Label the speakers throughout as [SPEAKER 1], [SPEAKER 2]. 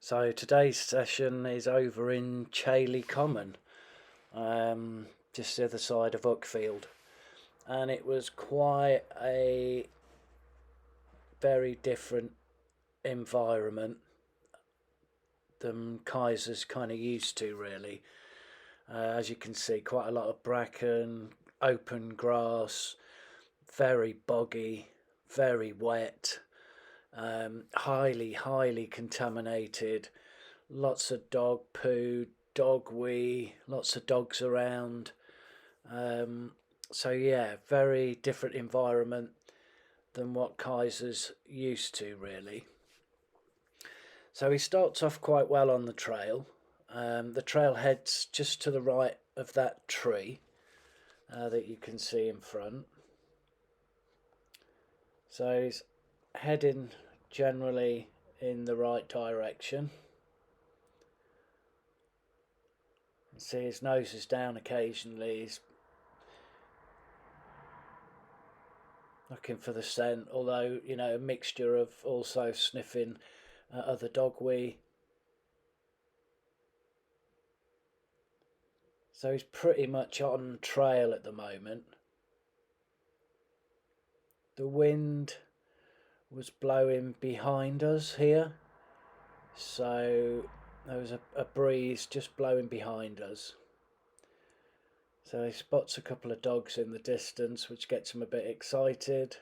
[SPEAKER 1] So today's session is over in Chailey Common, just the other side of Uckfield, and it was quite a very different environment than Kaiser's kind of used to, really. As you can see, quite a lot of bracken, open grass, very boggy, very wet, highly contaminated. Lots of dog poo, dog wee, lots of dogs around. So yeah, very different environment than what Kaiser's used to, really. So he starts off quite well on the trail. The trail heads just to the right of that tree that you can see in front. So he's heading generally in the right direction. See, his nose is down occasionally. He's looking for the scent, although, you know, a mixture of also sniffing other dog wee. So he's pretty much on trail at the moment. The wind was blowing behind us here, so there was a breeze just blowing behind us. So he spots a couple of dogs in the distance, which gets him a bit excited.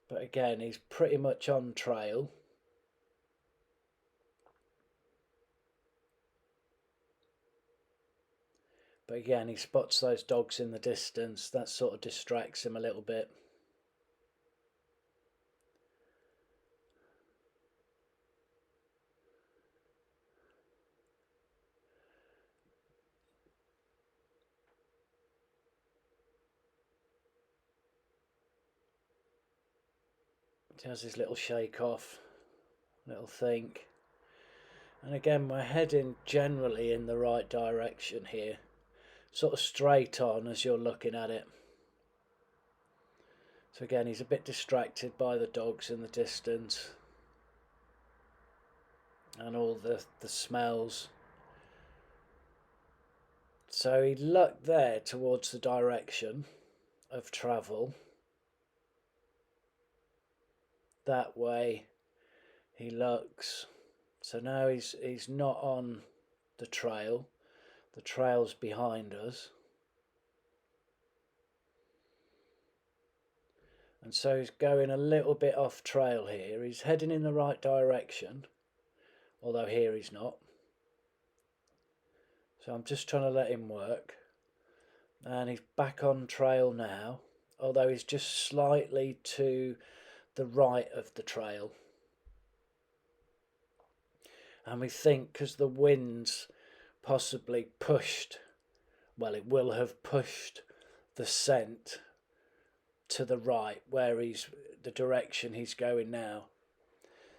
[SPEAKER 1] But again, he's pretty much on trail. But again, he spots those dogs in the distance. That sort of distracts him a little bit. He has his little shake off, little think. And again, we're heading generally in the right direction here. Sort of straight on as you're looking at it. So again, he's a bit distracted by the dogs in the distance. And all the smells. So he looked there towards the direction of travel. That way he looks. So now he's not on the trail. The trail's behind us. And so he's going a little bit off trail here. He's heading in the right direction, although here he's not. So I'm just trying to let him work. And he's back on trail now, although he's just slightly to the right of the trail. And we think because the wind's possibly pushed, well, it will have pushed the scent to the right, where the direction he's going now.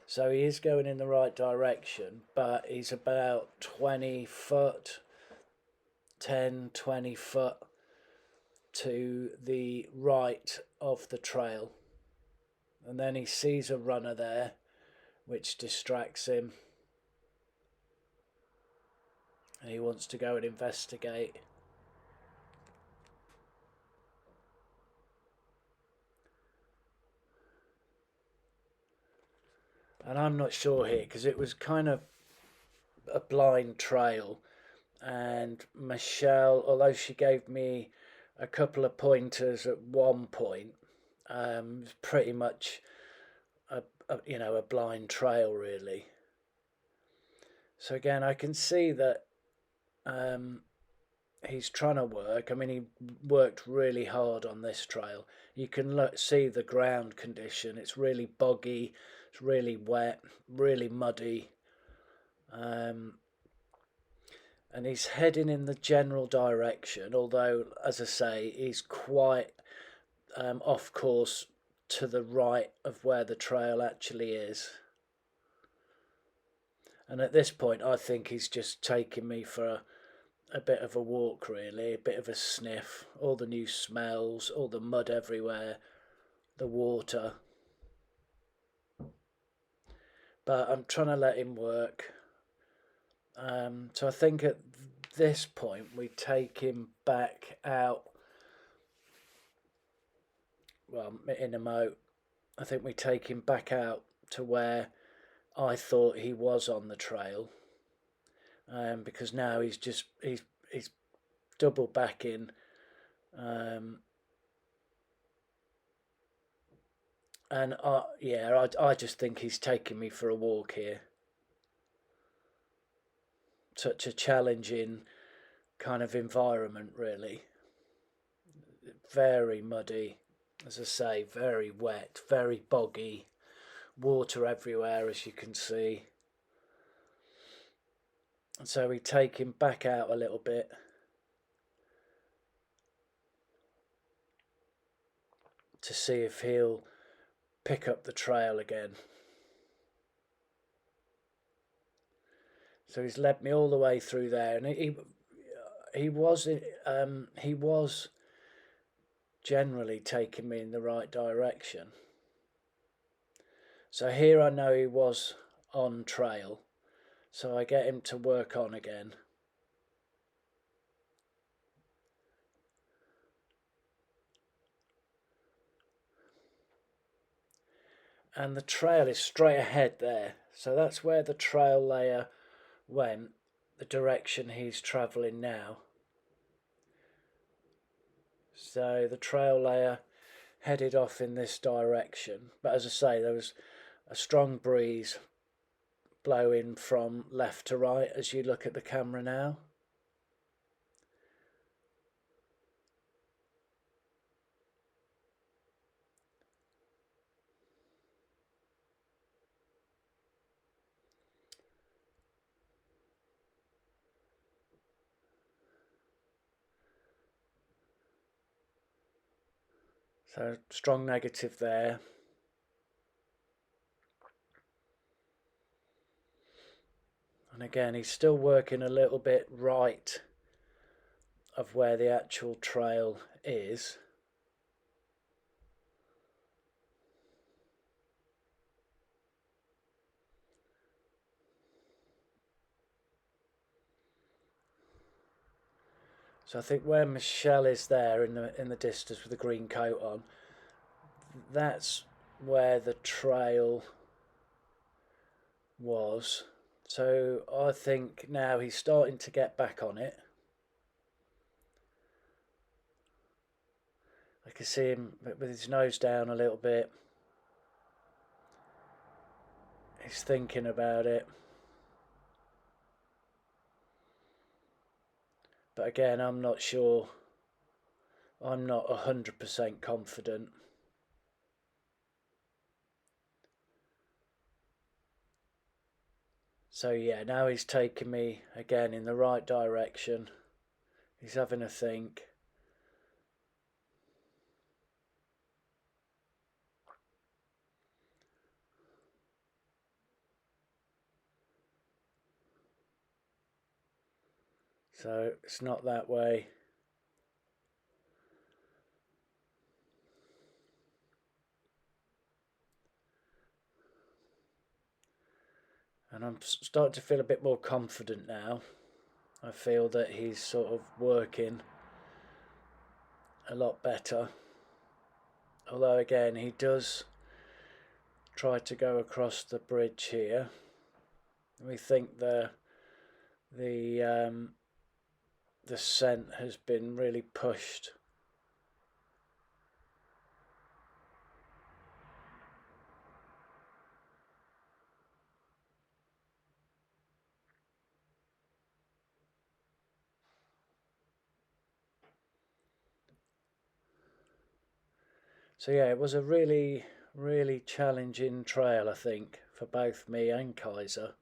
[SPEAKER 1] So he is going in the right direction, but he's about 20 foot, 10, 20 foot to the right of the trail. And then he sees a runner there, which distracts him. And he wants to go and investigate. And I'm not sure here, because it was kind of a blind trail. And Michelle, although she gave me a couple of pointers at one point, was pretty much a blind trail, really. So again, I can see that he's trying to work. I mean, he worked really hard on this trail. You can see the ground condition. It's really boggy, it's really wet, really muddy. And he's heading in the general direction, although, as I say, he's quite off course to the right of where the trail actually is. And at this point, I think he's just taking me for a bit of a walk, really, a bit of a sniff, all the new smells, all the mud everywhere, the water. but I'm trying to let him work. So I think at this point we take him back out. Well, in a moat, I think we take him back out to where I thought he was on the trail, because now he's double backing, and I just think he's taking me for a walk here. Such a challenging kind of environment, really. Very muddy, as I say, very wet, very boggy, water everywhere, as you can see. And so we take him back out a little bit. To see if he'll pick up the trail again. So he's led me all the way through there, and he was generally taking me in the right direction. So here I know he was on trail, so I get him to work on again. And the trail is straight ahead there, so that's where the trail layer went, the direction he's travelling now. So the trail layer headed off in this direction, but as I say, there was a strong breeze blowing from left to right as you look at the camera now. So strong negative there. And again, he's still working a little bit right of where the actual trail is. So I think where Michelle is there in the distance with the green coat on, that's where the trail was. So I think now he's starting to get back on it. I can see him with his nose down a little bit. He's thinking about it. But again, I'm not sure. I'm not 100% confident. So yeah, now he's taking me again in the right direction. He's having a think. So it's not that way. And I'm starting to feel a bit more confident now. I feel that he's sort of working a lot better. Although again, he does try to go across the bridge here. We think the scent has been really pushed. So yeah, it was a really, really challenging trail, I think, for both me and Kaiser.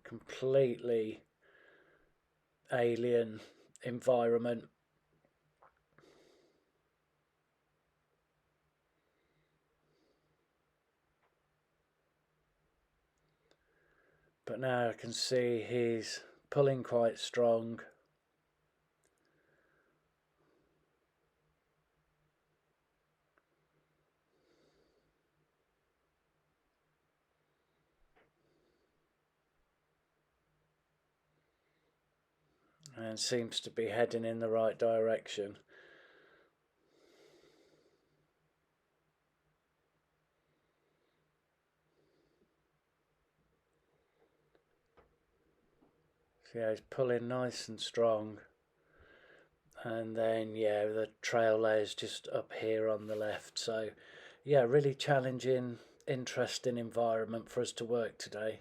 [SPEAKER 1] Completely alien environment. But now I can see he's pulling quite strong. and seems to be heading in the right direction. So yeah, he's pulling nice and strong. And then yeah, the trail layer's just up here on the left. So yeah, really challenging, interesting environment for us to work today.